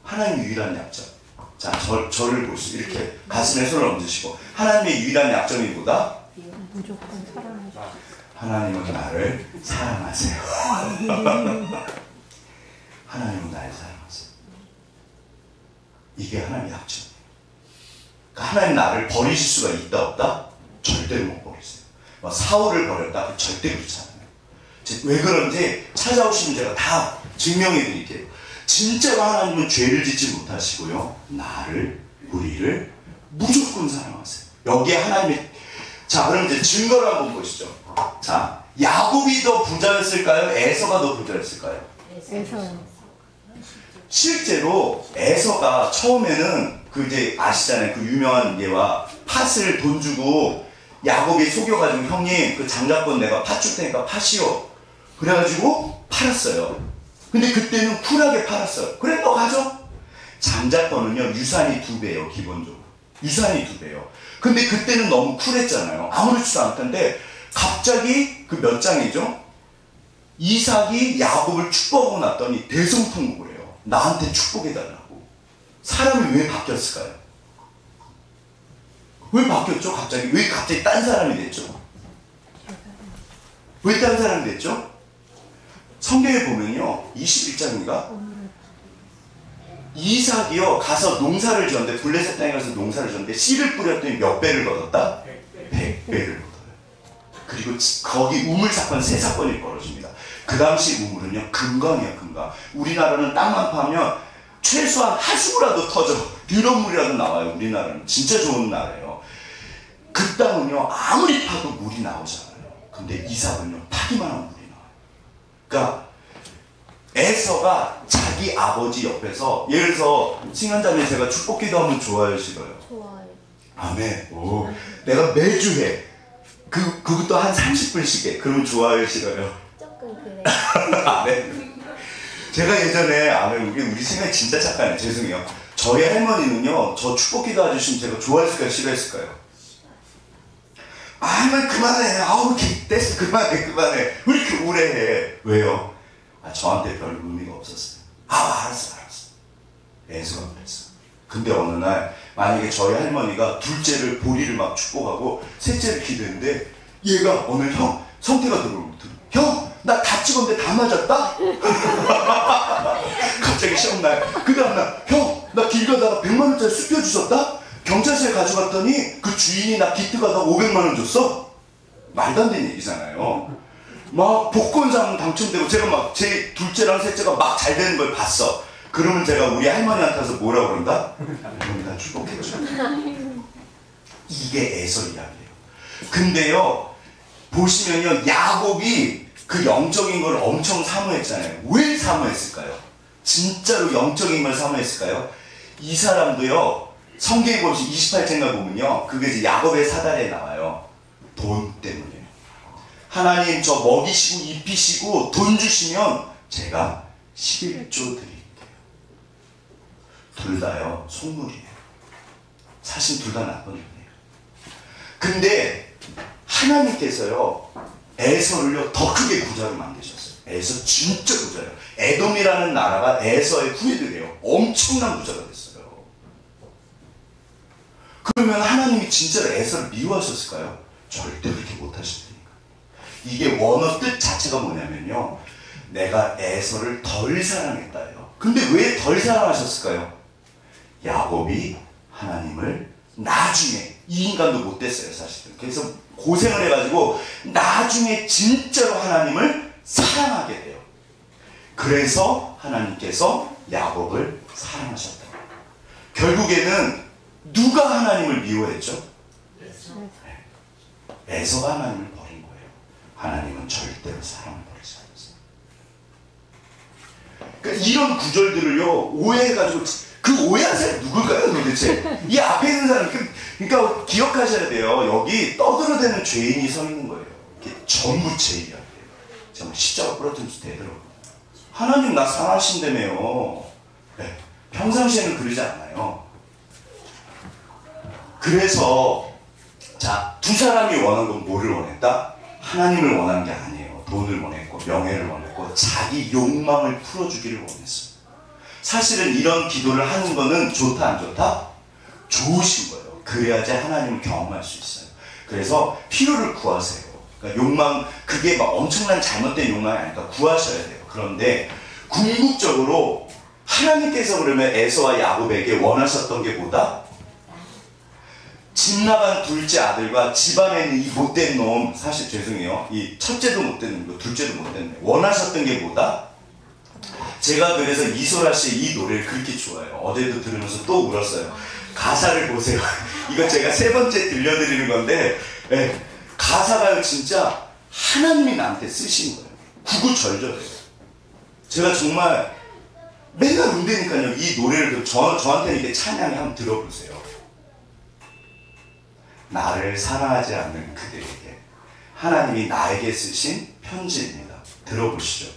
하나님의 유일한 약점. 자, 저를 보시죠. 이렇게 가슴에 손을 얹으시고, 하나님의 유일한 약점이 뭐다? 무조건 사랑하죠. 하나님은 나를 사랑하세요. 하나님은 나를 사랑하세요. 이게 하나님의 약점이에요. 그러니까 하나님 나를 버리실 수가 있다 없다? 절대로 못 버리세요. 사울을 버렸다? 절대 그렇지 않아요. 왜 그런지 찾아오시면 제가 다 증명해 드릴게요. 진짜로 하나님은 죄를 짓지 못하시고요, 나를, 우리를 무조건 사랑하세요. 여기에 하나님의, 자, 그럼 이제 증거를 한번 보시죠. 자, 야곱이 더 부자였을까요? 에서가 더 부자였을까요? 에서요. 실제로 에서가 처음에는 그 이제 아시잖아요. 그 유명한 예와 팥을 돈 주고 야곱이 속여가지고, 형님 그 장자권 내가 팥 줄 테니까 팥이요. 그래가지고 팔았어요. 근데 그때는 쿨하게 팔았어요. 그래, 너 가져. 장자권은요 유산이 2배예요. 기본적으로 유산이 2배예요. 근데 그때는 너무 쿨했잖아요. 아무렇지도 않던데 갑자기 그 몇 장이죠? 이삭이 야곱을 축복하고 났더니 대성통곡을 해요. 나한테 축복해달라고. 사람이 왜 바뀌었을까요? 왜 바뀌었죠? 갑자기 왜 갑자기 딴 사람이 됐죠? 왜 딴 사람이 됐죠? 성경에 보면요 21장인가? 이삭이요 가서 농사를 지었는데, 블레셋 땅에 가서 농사를 지었는데 씨를 뿌렸더니 몇 배를 거뒀다? 100배. 애를 못 얻어요. 그리고 거기 우물 사건 3사건이 벌어집니다. 그 당시 우물은요 금강이에요. 금강. 우리나라는 땅만 파면 최소한 하수구라도 터져 유럽물이라도 나와요. 우리나라는 진짜 좋은 나라예요. 그 땅은요 아무리 파도 물이 나오잖아요. 근데 이 사건은요 파기만 하면 물이 나와요. 그러니까 에서가 자기 아버지 옆에서, 예를 들어서 칭한자매 제가 축복기도 하면 좋아요 싫어요? 좋아요. 아멘. 오, 내가 매주 해. 그것도 한 30분씩 해. 그러면 좋아요 싫어요? 조금 그래. 아멘. 제가 예전에, 아멘, 우리 생각이 진짜 착하네. 죄송해요. 저희 할머니는요, 저 축복기도 해주시면 제가 좋아했을까요? 싫어했을까요? 아멘, 그만해. 아우, 됐어. 그만해. 왜 이렇게 우울해? 왜요? 저한테 별 의미가 없었어요. 알았어. 애수가 그랬어. 근데 어느 날, 만약에 저희 할머니가 둘째를, 보리를 막 축복하고, 셋째를 기도했는데, 얘가 오늘 형, 성태가 들어오면 형! 나 다 찍었는데 다 맞았다? 갑자기 시험날. 그 다음날, 형! 나 길 가다가 100만원짜리 수표 주셨다? 경찰서에 가져갔더니 그 주인이 나 기트 가다가 500만원 줬어? 말도 안 되는 얘기잖아요. 막 복권상 당첨되고, 제가 막 제 둘째랑 셋째가 막 잘 되는 걸 봤어. 그러면 제가 우리 할머니한테 와서 뭐라고 그런다? 할머니가 축복해줘. 이게 에서 이야기예요. 근데요, 보시면요, 야곱이 그 영적인 걸 엄청 사모했잖아요. 왜 사모했을까요? 진짜로 영적인 걸 사모했을까요? 이 사람도요, 성경에 보시면 28장가 보면요, 그게 이제 야곱의 사달에 나와요. 돈 때문이에요. 하나님 저 먹이시고 입히시고 돈 주시면 제가 11조 드릴게요. 둘 다요, 속물이에요. 사실 둘 다 나쁜 일이에요. 근데 하나님께서요, 에서를요 더 크게 부자로 만드셨어요. 에서 진짜 부자예요. 에돔이라는 나라가 에서의 후예들이에요. 엄청난 부자가 됐어요. 그러면 하나님이 진짜로 에서를 미워하셨을까요? 절대 그렇게 못하신다니까. 이게 원어 뜻 자체가 뭐냐면요, 내가 에서를 덜 사랑했다예요. 근데 왜 덜 사랑하셨을까요? 야곱이 하나님을 나중에, 이 인간도 못됐어요 사실은. 그래서 고생을 해가지고 나중에 진짜로 하나님을 사랑하게 돼요. 그래서 하나님께서 야곱을 사랑하셨다. 결국에는 누가 하나님을 미워했죠? 에서가 하나님을 버린 거예요. 하나님은 절대로 사랑을 버리지 않았어요. 그러니까 이런 구절들을요 오해해가지고, 그 오해한 사람이 누굴까요 도대체? 이 앞에 있는 사람, 그러니까 기억하셔야 돼요. 여기 떠들어대는 죄인이 서 있는 거예요. 이게 전부 죄인이야. 정말 십자가 부러뜨려서 되더라고요. 하나님 나 사랑하신다며요. 네, 평상시에는 그러지 않아요. 그래서 자, 두 사람이 원한 건 뭐를 원했다? 하나님을 원한 게 아니에요. 돈을 원했고 명예를 원했고 자기 욕망을 풀어주기를 원했어요. 사실은 이런 기도를 하는 거는 좋다 안 좋다? 좋으신 거예요. 그래야지 하나님을 경험할 수 있어요. 그래서 필요를 구하세요. 그러니까 욕망, 그게 막 엄청난 잘못된 욕망이 아니니까 구하셔야 돼요. 그런데 궁극적으로 하나님께서 그러면 에서와 야곱에게 원하셨던 게 뭐다? 집 나간 둘째 아들과 집안에 있는 이 못된 놈, 사실 죄송해요, 이 첫째도 못된 놈, 둘째도 못된 놈, 원하셨던 게 뭐다? 제가 그래서 이소라 씨의 이 노래를 그렇게 좋아해요. 어제도 들으면서 또 울었어요. 가사를 보세요. 이거 제가 3번째 들려드리는 건데, 네, 가사가 진짜 하나님이 나한테 쓰신 거예요. 구구절절해요. 제가 정말 맨날 운대니까요, 이 노래를 저한테는 이렇게 찬양에 한번 들어보세요. 나를 사랑하지 않는 그들에게 하나님이 나에게 쓰신 편지입니다. 들어보시죠.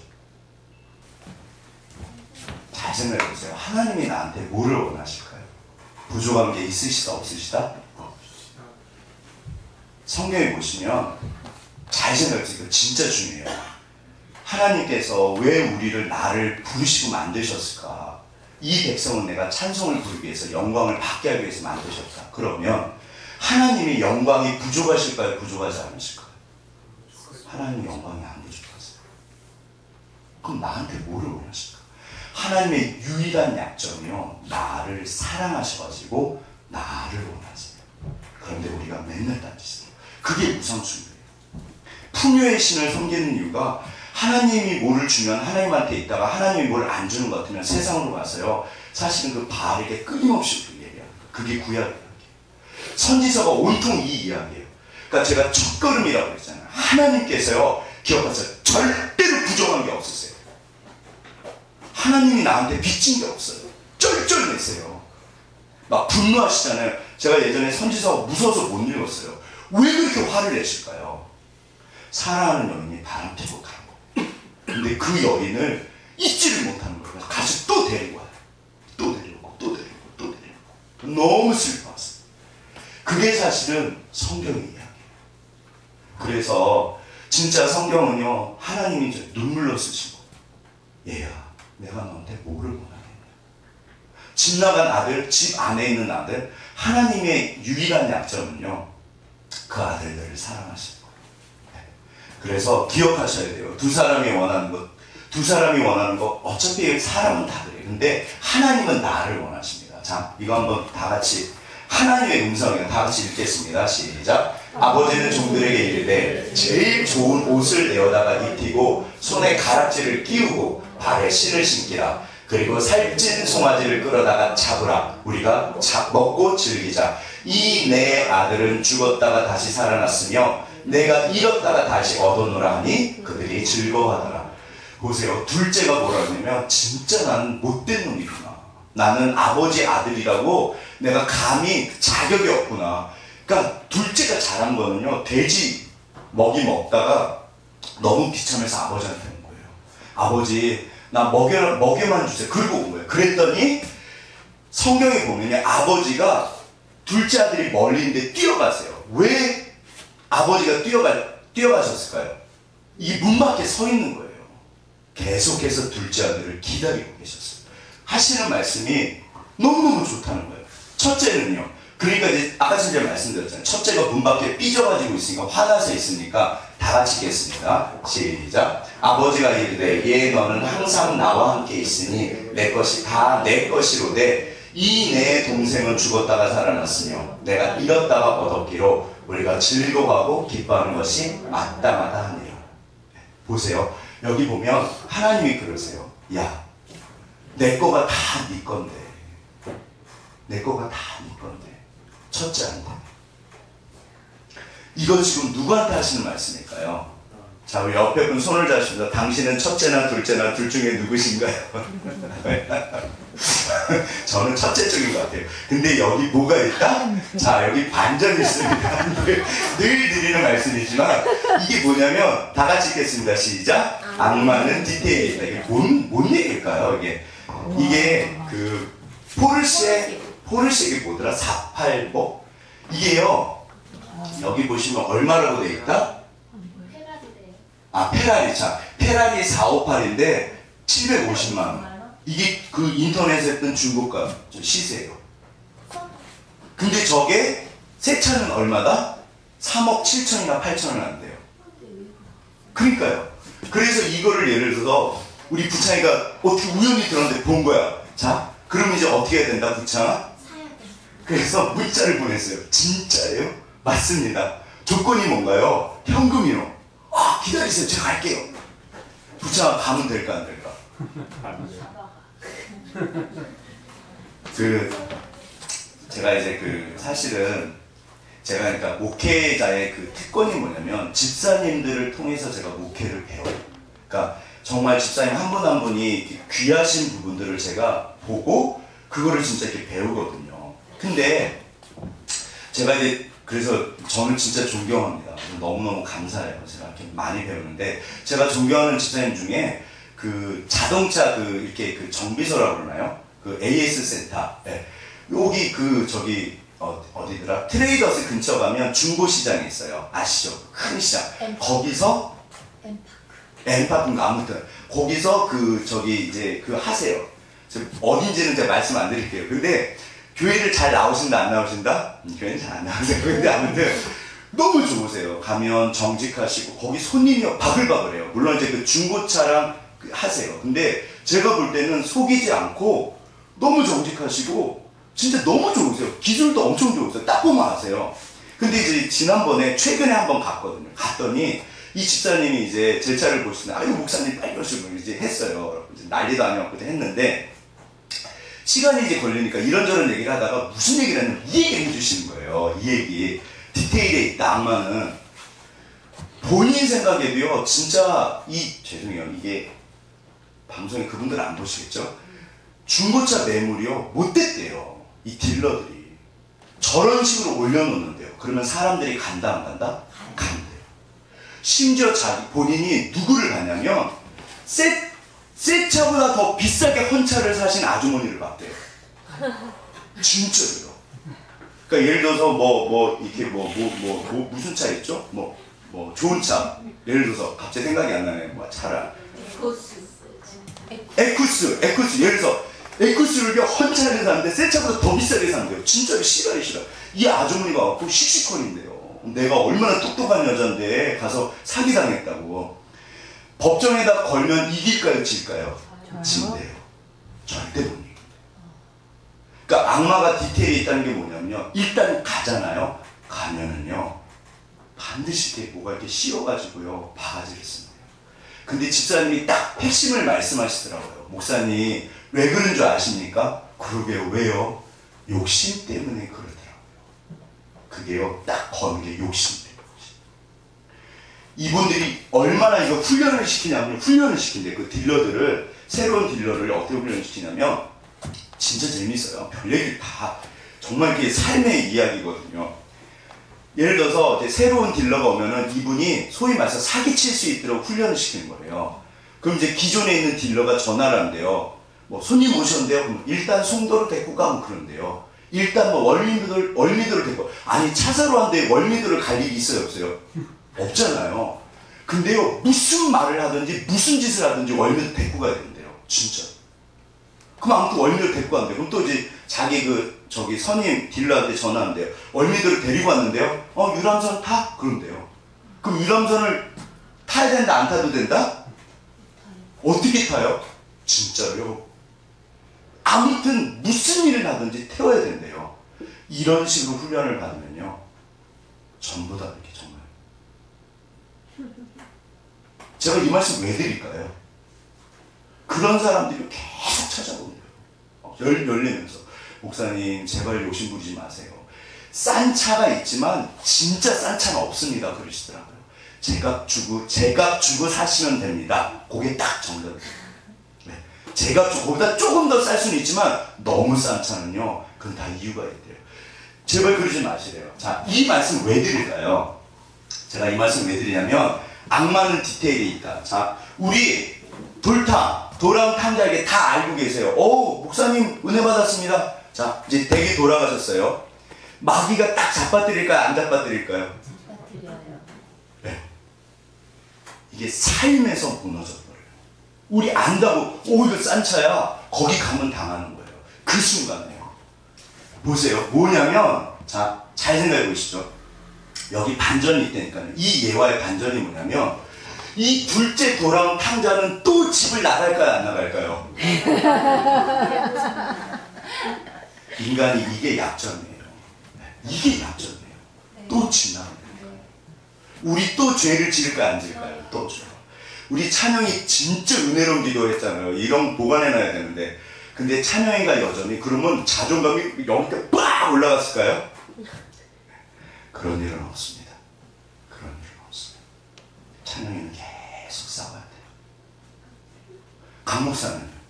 잘 생각해보세요. 하나님이 나한테 뭐를 원하실까요? 부족한 게 있으시다 없으시다? 성경에 보시면 잘 생각해보세요. 이거 진짜 중요해요. 하나님께서 왜 우리를 나를 부르시고 만드셨을까? 이 백성은 내가 찬송을 부르기 위해서 영광을 받게 하기 위해서 만드셨다. 그러면 하나님의 영광이 부족하실까요? 부족하지 않으실까요? 하나님의 영광이 안 부족하세요. 그럼 나한테 뭐를 원하실까? 하나님의 유일한 약점이요, 나를 사랑하셔가지고 나를 원하세요. 그런데 우리가 맨날 딴짓해요. 그게 우상숭배예요. 풍요의 신을 섬기는 이유가 하나님이 뭐를 주면 하나님한테 있다가 하나님이 뭘 안 주는 것 같으면 세상으로 가서요. 사실은 그 바알에게 끊임없이 그 얘기합니다. 그게 구약이에요. 선지서가 온통 이 이야기예요. 그러니까 제가 첫걸음이라고 그랬잖아요. 하나님께서요. 기억하세요. 절대로 부정한 게 없으세요. 하나님이 나한테 빚진 게 없어요. 쩔쩔매세요. 막 분노하시잖아요. 제가 예전에 선지서가 무서워서 못 읽었어요. 왜 그렇게 화를 내실까요? 사랑하는 여인이 바람 피고 가는 거예요. 근데 그 여인을 잊지를 못하는 거예요. 가서 또 데리고 와요. 또 데리고 오고 또 데리고 오고 또 데리고 오고. 너무 슬퍼왔어요. 그게 사실은 성경의 이야기예요. 그래서 진짜 성경은요. 하나님이 이제 눈물로 쓰시고 얘야 내가 너한테 뭐를 원하겠냐. 집 나간 아들, 집 안에 있는 아들, 하나님의 유일한 약점은요. 그 아들들을 사랑하시는 거예요. 그래서 기억하셔야 돼요. 두 사람이 원하는 것 어차피 사람은 다 그래요. 근데 하나님은 나를 원하십니다. 자, 이거 한번 다 같이 하나님의 음성이에요. 다 같이 읽겠습니다. 시작. 아버지는 종들에게 이르되 제일 좋은 옷을 내어다가 입히고 손에 가락지를 끼우고 발에 신을 신기라. 그리고 살찐 송아지를 끌어다가 잡으라. 우리가 먹고 즐기자. 이 내 아들은 죽었다가 다시 살아났으며 내가 잃었다가 다시 얻었노라 하니 그들이 즐거워하더라. 보세요. 둘째가 뭐라 하냐면 진짜 나는 못된 놈이구나. 나는 아버지 아들이라고 내가 감히 자격이 없구나. 그러니까 둘째가 잘한 거는요. 돼지 먹이 먹다가 너무 비참해서 아버지한테 온 거예요. 아버지 나 먹여만 주세요. 그리고 온 거예요. 그랬더니 성경에 보면 아버지가 둘째 아들이 멀리 있는데 뛰어가세요. 왜 아버지가 뛰어가셨을까요? 이 문 밖에 서 있는 거예요. 계속해서 둘째 아들을 기다리고 계셨어요. 하시는 말씀이 너무너무 좋다는 거예요. 첫째는요. 그러니까 이제 아까 전에 말씀드렸잖아요. 첫째가 문 밖에 삐져가지고 있으니까 화나서 있으니까 다 같이 읽겠습니다. 시작. 아버지가 이르되 얘 너는 항상 나와 함께 있으니 내 것이 다 내 것이로되 이 내 동생은 죽었다가 살아났으며 내가 잃었다가 얻었기로 우리가 즐거워하고 기뻐하는 것이 마땅하다 하니라. 보세요. 여기 보면 하나님이 그러세요. 야, 내 거가 다 네 건데. 내 거가 다 네 건데. 첫째한테. 이거 지금 누구한테 하시는 말씀일까요? 자, 우리 옆에 분 손을 잡으시면서 당신은 첫째나 둘째나 둘 중에 누구신가요? 저는 첫째 쪽인 것 같아요. 근데 여기 뭐가 있다? 자, 여기 반전이 있습니다. 늘 드리는 말씀이지만 이게 뭐냐면 다 같이 읽겠습니다. 시작. 악마는 디테일이 있다. 이게 뭔 얘기일까요? 이게 그 포르쉐 이게 뭐더라? 485? 이게요. 여기 보시면 얼마라고 돼 있다? 페라리 차. 페라리 458인데 750만 원. 이게 그 인터넷에 뜬 중고가 시세예요. 근데 저게 새 차는 얼마다? 3억 7천이나 8천은 한대요. 그러니까요. 그래서 이거를 예를 들어서 우리 부창이가 어떻게 우연히 들었는데 본 거야. 자, 그럼 이제 어떻게 해야 된다, 부창아? 그래서 문자를 보냈어요. 진짜예요? 맞습니다. 조건이 뭔가요? 현금이요. 아, 기다리세요. 제가 갈게요. 부창아 가면 될까 안 될까? 제가 이제 사실은 제가 그러니까 목회자의 그 특권이 뭐냐면 집사님들을 통해서 제가 목회를 배워요. 그러니까 정말 집사님 한 분 한 분이 귀하신 부분들을 제가 보고 그거를 진짜 이렇게 배우거든요. 근데 제가 이제 그래서 저는 진짜 존경합니다. 너무너무 감사해요. 제가 이렇게 많이 배우는데 제가 존경하는 집사님 중에 그 자동차 이렇게 정비소라고 그러나요? 그 AS 센터. 네. 여기 어디더라? 트레이더스 근처 가면 중고시장이 있어요. 아시죠? 큰 시장. 거기서 엠파크인가 아무튼 거기서 이제 하세요. 어딘지는 제가 말씀 안 드릴게요. 근데 교회를 잘 나오신다 안 나오신다? 교회는 잘 안 나오세요. 근데 아무튼 너무 좋으세요. 가면 정직하시고 거기 손님이 바글바글해요. 물론 이제 그 중고차랑 하세요. 근데 제가 볼 때는 속이지 않고 너무 정직하시고 진짜 너무 좋으세요. 기술도 엄청 좋으세요. 딱 보면 아세요. 근데 이제 지난번에 최근에 한번 갔거든요. 갔더니 이 집사님이 이제 제 차를 보시는데 아유 목사님 빨리 오시고 이제 했어요. 이제 난리도 아니었거든 했는데 시간이 이제 걸리니까 이런저런 얘기를 하다가 무슨 얘기를 했냐면 이 얘기를 해주시는 거예요. 이 얘기 디테일에 있다 악마는 본인 생각에도요 진짜 죄송해요 이게 방송에 그분들은 안 보시겠죠? 중고차 매물이요 못됐대요. 이 딜러들이 저런 식으로 올려놓는데요. 그러면 사람들이 간다 안 간다? 간대요. 심지어 본인이 누구를 가냐면 새 차보다 더 비싸게 헌차를 사신 아주머니를 봤대요. 진짜로요. 그러니까 예를 들어서 이렇게 무슨 차 있죠? 좋은 차. 예를 들어서 갑자기 생각이 안 나네. 차라. 에쿠스. 예를 들어서 에쿠스를 헌차를 사는데 새 차보다 더 비싸게 산대요. 진짜로 싫어. 이 아주머니가 갖고 씩씩거린대요. 내가 얼마나 똑똑한 여잔데 가서 사기당했다고. 법정에다 걸면 이길까요? 질까요? 진대요. 절대 못 이깁니다. 그러니까 악마가 디테일에 있다는 게 뭐냐면요. 일단 가잖아요. 가면은요. 반드시 이렇게 뭐가 이렇게 씌워가지고요. 바가지를 씁니다. 근데 집사님이 딱 핵심을 말씀하시더라고요. 목사님 왜 그런 줄 아십니까? 그러게요. 왜요? 욕심 때문에 그러더라고요. 그게요. 딱 거는 게 욕심 때문에. 이분들이 얼마나 이거 훈련을 시키냐면 훈련을 시킨대. 그 딜러들을 새로운 딜러를 어떻게 훈련을 시키냐면 진짜 재밌어요. 별 얘기 다 정말 이게 삶의 이야기거든요. 예를 들어서 이제 새로운 딜러가 오면은 이분이 소위 말해서 사기칠 수 있도록 훈련을 시키는 거예요. 그럼 이제 기존에 있는 딜러가 전화를 한대요. 손님 오셨는데요. 그럼 일단 송도로 데리고 가면 그런데요. 일단 월미도를 데리고 아니 차 사러 왔는데 월미도를 갈 일이 있어요 없어요? 없잖아요. 근데요 무슨 말을 하든지 무슨 짓을 하든지 월미도 데리고 가야 된대요. 진짜. 그럼 아무튼 월미도를 데리고 간대요. 그럼 또 이제 자기 선임 딜러한테 전화한대요. 월미도를 데리고 왔는데요. 유람선 타? 그런데요. 그럼 유람선을 타야 된다 안 타도 된다? 어떻게 타요? 진짜요. 아무튼 무슨 일을 하든지 태워야 된대요. 이런 식으로 훈련을 받으면요. 전부 다 이렇게 정말. 제가 이 말씀 왜 드릴까요? 그런 사람들이 계속 찾아오는 거예요. 열리면서. 목사님 제발 욕심 부리지 마세요. 싼 차가 있지만 진짜 싼 차가 없습니다. 그러시더라고요. 제값 주고 사시면 됩니다. 그게 딱 정답이에요. 네. 제값 주고 거기다 조금 더 쌀 수는 있지만 너무 싼 차는요. 그건 다 이유가 있대요. 제발 그러지 마시래요. 자, 이 말씀 왜 드릴까요? 제가 이 말씀 왜 드리냐면 악마는 디테일이 있다. 자, 우리 돌아온 탕자에게 다 알고 계세요. 목사님 은혜 받았습니다. 자, 이제 댁이 돌아가셨어요. 마귀가 딱 잡아뜨릴까요? 안 잡아뜨릴까요? 잡아뜨려요. 네. 이게 삶에서 무너져버려요. 우리 안다고 이거 싼 차야. 거기 가면 당하는 거예요. 그 순간에요. 보세요. 뭐냐면 자, 잘 생각해 보시죠. 여기 반전이 있다니까요. 이 예화의 반전이 뭐냐면 이 둘째 돌아온 탕자는 또 집을 나갈까요? 안 나갈까요? 인간이 이게 약점이에요. 이게 약점이에요. 또 집 나가는 거예요. 우리 또 죄를 지을까요? 안 지을까요? 또 죄. 우리 찬영이 진짜 은혜로운 기도했잖아요. 이런 보관해놔야 되는데 근데 찬영이가 여전히 그러면 자존감이 여기까지 빡 올라갔을까요? 그런 일은 없습니다. 그런 일은 없습니다. 찬영이는 계속 싸워야 돼요. 강 목사는요.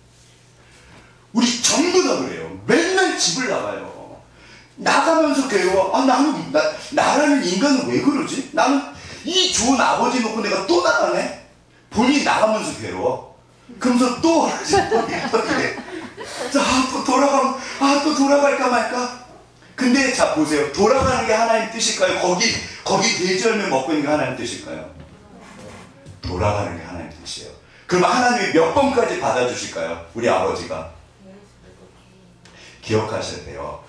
우리 전부 다 그래요. 맨날 집을 나가요. 나가면서 괴로워. 나라는 인간은 왜 그러지? 나는 이 좋은 아버지 놓고 내가 또 나가네? 본인이 나가면서 괴로워. 그러면서 또 그래. 자, 또 돌아갈까 말까? 근데 자, 보세요. 돌아가는 게 하나님 뜻일까요? 거기 돼지 열매 먹고 있는 게 하나님 뜻일까요? 돌아가는 게 하나님 뜻이에요. 그럼 하나님이 몇 번까지 받아주실까요? 우리 아버지가. 기억하셔야 돼요.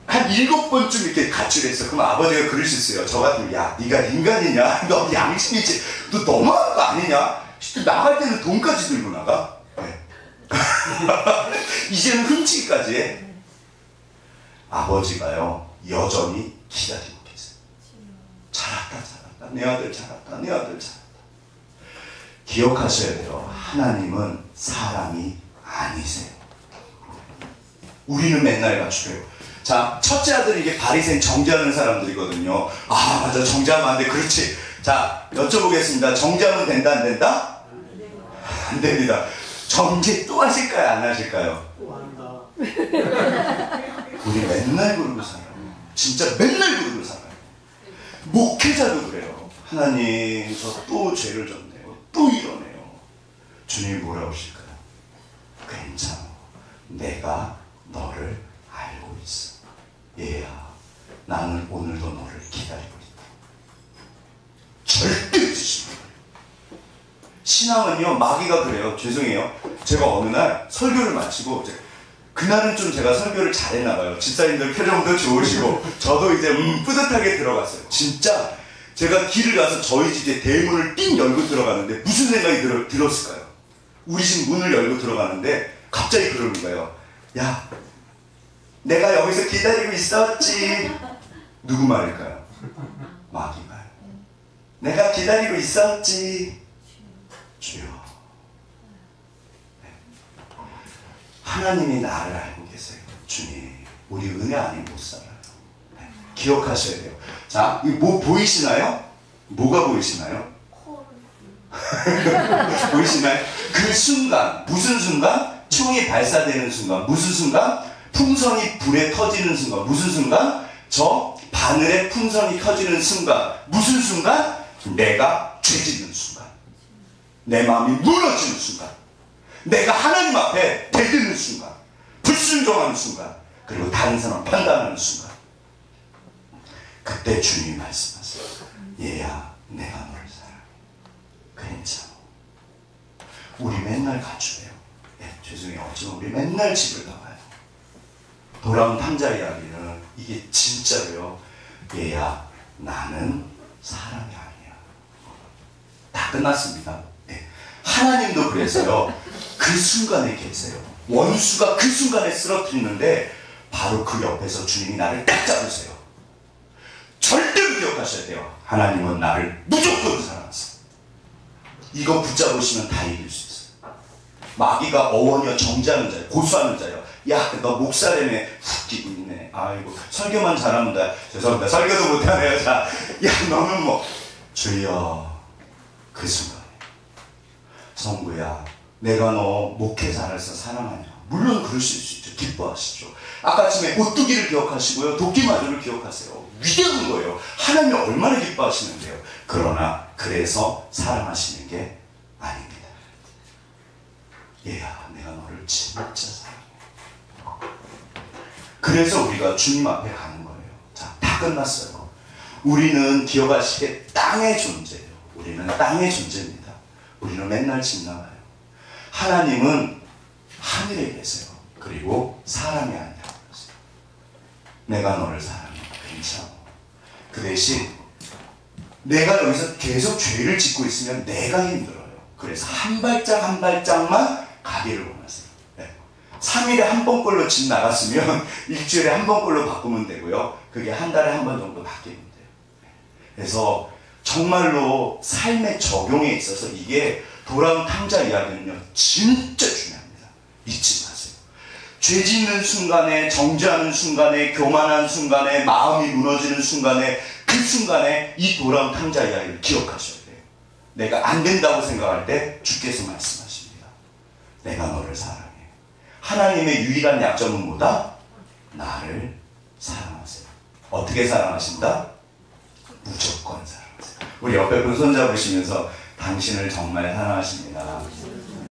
한 7번쯤 이렇게 가출했어. 그럼 아버지가 그러셨어요. 저 같으면 야 네가 인간이냐? 너 양심 있지? 너 너무한 거 아니냐? 나갈 때는 돈까지 들고 나가. 네. 이제는 훔치기까지 해. 아버지가요 여전히 기다리고 계세요. 잘했다, 잘했다. 내 아들 잘했다, 내 아들 잘했다. 기억하셔야 돼요. 하나님은 사람이 아니세요. 우리는 맨날 맞추래요. 자, 첫째 아들이 이게 바리새인 정죄하는 사람들이거든요. 아, 맞아, 정죄하면 안 돼. 그렇지. 자, 여쭤보겠습니다. 정죄하면 된다, 안 된다? 안 됩니다. 정죄 또 하실까요, 안 하실까요? 우리 맨날 그러고 살아요. 진짜 맨날 그러고 살아요. 목회자도 그래요. 하나님, 저 또 죄를 졌네요. 또 이러네요. 주님이 뭐라고 하실까요? 괜찮아. 내가 너를 알고 있어. 얘야, 나는 오늘도 너를 기다리고 있다. 절대 잊으시면 돼요. 신앙은요, 마귀가 그래요. 죄송해요. 제가 어느 날 설교를 마치고, 그날은 좀 제가 설교를 잘했나봐요. 집사님들 표정도 좋으시고, 저도 이제 뿌듯하게 들어갔어요. 진짜 제가 길을 가서 저희 집에 대문을 띵 열고 들어가는데 무슨 생각이 들었을까요? 우리 집 문을 열고 들어가는데 갑자기 그러는 거예요. 야, 내가 여기서 기다리고 있었지. 누구 말일까요? 마귀 말. 내가 기다리고 있었지. 주여. 네. 하나님이 나를 알고 계세요. 주님, 우리 은혜 아니면 못 살아요. 네. 기억하셔야 돼요. 자, 이 뭐 보이시나요? 뭐가 보이시나요? 보이시나요? 그 순간, 무슨 순간? 총이 발사되는 순간, 무슨 순간? 풍선이 불에 터지는 순간, 무슨 순간? 저 바늘에 풍선이 터지는 순간, 무슨 순간? 내가 죄짓는 순간, 내 마음이 무너지는 순간, 내가 하나님 앞에 대드는 순간, 불순종하는 순간, 그리고 다른 사람 판단하는 순간, 그때 주님이 말씀하세요. 얘야, 내가 너를 사랑해. 괜찮아. 우리 맨날 가출해요. 네, 죄송해요. 어쩌면 우리 맨날 집을 나가요. 돌아온 탐자 이야기는 이게 진짜로요. 얘야, 나는 사람이 아니야. 다 끝났습니다. 네. 하나님도 그래서요. 그 순간에 계세요. 원수가 그 순간에 쓰러뜨리는데 바로 그 옆에서 주님이 나를 딱 잡으세요. 절대로 기억하셔야 돼요. 하나님은 나를 무조건 사랑하세요. 이거 붙잡으시면 다 이길 수 있어요. 마귀가 어원이여 정죄하는 자예요. 고수하는 자예요. 야, 너 목사라며 훅 끼고 있네. 아이고, 설교만 잘하면 돼. 죄송합니다. 설교도 못하네요. 자, 야, 너는 뭐. 주여, 그 순간에. 성구야, 내가 너 목회 잘해서 사랑하냐. 물론 그러실 수 있죠. 기뻐하시죠. 아까 아침에 오뚜기를 기억하시고요. 도끼마저를 기억하세요. 위대한 거예요. 하나님이 얼마나 기뻐하시는데요. 그러나 그래서 사랑하시는 게 아닙니다. 얘야, 내가 너를 진짜 사랑해. 그래서 우리가 주님 앞에 가는 거예요. 자, 다 끝났어요. 우리는 기억하시게 땅의 존재예요. 우리는 땅의 존재입니다. 우리는 맨날 집 나가요. 하나님은 하늘에 계세요. 그리고 사람이 아니라고 그랬어요. 내가 너를 사랑해. 괜찮아. 그 대신 내가 여기서 계속 죄를 짓고 있으면 내가 힘들어요. 그래서 한 발짝 한 발짝만 가기를 원하세요. 네. 3일에 한 번꼴로 집 나갔으면 일주일에 한 번꼴로 바꾸면 되고요. 그게 한 달에 한 번 정도 바뀌면 돼요. 그래서 정말로 삶의 적용에 있어서 이게 돌아온 탐자 이야기는요, 진짜 중요합니다. 잊지 마세요. 죄 짓는 순간에, 정죄하는 순간에, 교만한 순간에, 마음이 무너지는 순간에, 그 순간에 이 돌아온 탐자 이야기를 기억하셔야 돼요. 내가 안 된다고 생각할 때 주께서 말씀하십니다. 내가 너를 사랑해. 하나님의 유일한 약점은 뭐다? 나를 사랑하세요. 어떻게 사랑하신다? 무조건 사랑하세요. 우리 옆에 분 손잡으시면서 당신을 정말 사랑하십니다.